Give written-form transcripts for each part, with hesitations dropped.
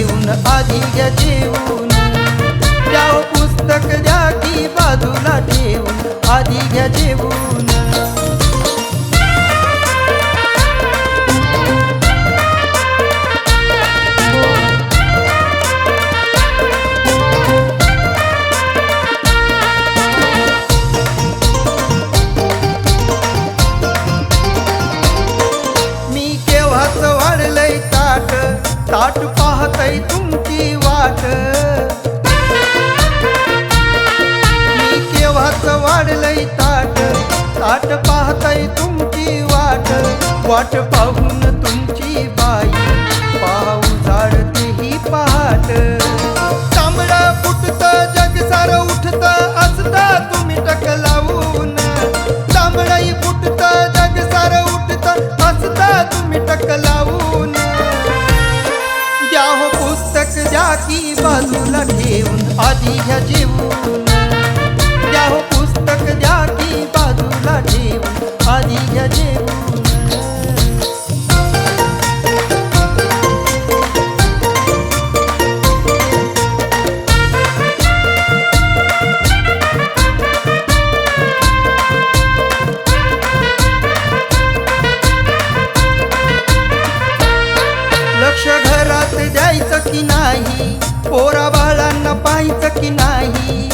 ठेवून आधी घ्या जेवून, द्या हो पुस्तक द्या की बाजूला ठेवून आधी घ्या जेवून. वाढलंय ताट ताट पाहतय तुमची वाट, मी केव्हाच वाढलंय ताट ताट पाहतय तुमची वाट. वाट पाहून तुमची बाई पाहू झाडते ही पहाट. तांबडं फुटतं जग सारं उठतं असता तुम्ही टक लावून, तांबडंही फुटतं जग सारं उठतं असता तुम्ही टक लावून. द्या हो पुस्तक द्या की बाजूला ठेवून आधी घ्या जेवून, द्या हो पुस्तक द्या की बाजूला ठेवून आधी घ्या जेवून. लक्ष घरात द्यायचं की नाही, पोरा बाळांना पाहायचं की नाही.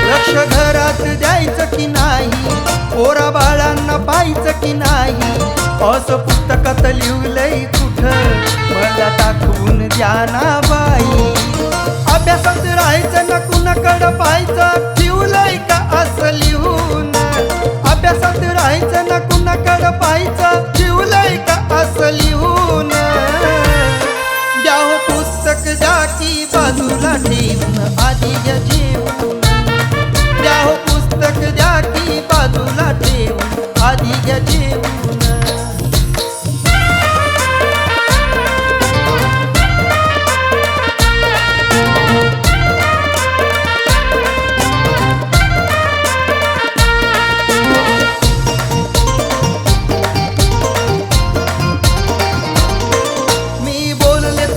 लक्ष घरात द्यायचं की नाही, पोरा बाळांना पाहायचं की नाही. असं पुस्तकात लिहलंय कुठं मला दाखवून द्या ना बाई. अभ्यासात राहायचं ना कुणाकडं पाहायचं ठेवलंय का असं लिहून. अभ्यासात राहायचं ना कुणाकडं पाहायचं ठेवलंय का असं लिहून. द्या हो पुस्तक द्या की बाजूला ठेवून आधी घ्या जेवून, द्या हो पुस्तक द्या की बाजूला ठेवून आधी घ्या जेवून.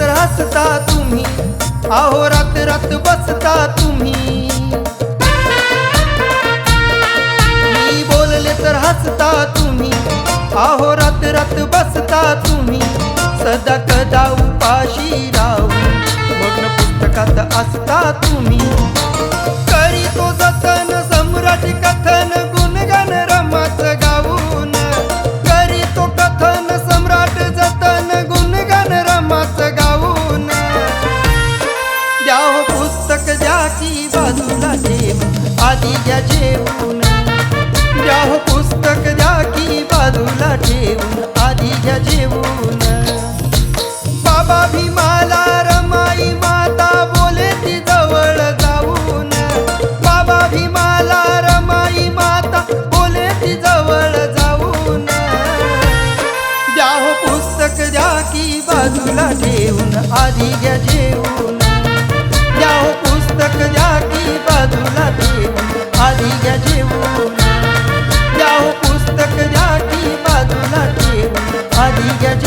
हसता तुम्ही आहो रात रात बसता तुम्ही, मी बोलले तर हसता तुम्ही आहो रात रात बसता तुम्ही. सदा कदा उपाशी राहून मग्न पुस्तकात असता तुम्ही. करी तो जतन सम्राटी कथन गुणगान रमाच गाऊन, करी तो कथन सम्राट जतन गुणगान रमाच गाऊन. द्या हो पुस्तक द्या की बाजूला ठेवून आधी घ्या जेवून, द्या हो पुस्तक द्या की बाजूला ठेवून आधी घ्या जेवून. बाबा भीमाला रमाई माता बोले ती जवळ जाऊन, बाबा भीमाला रमाई माता बोले ती जवळ जाऊन. द्या हो पुस्तक द्या की बाजूला ठेवून आधी घ्या जेवून, द्या हो पुस्तक द्या की बाजूला ठेवून आधी घ्या जेवून, द्या हो पुस्तक द्या की बाजूला ठेवून आधी घ्या जेवून.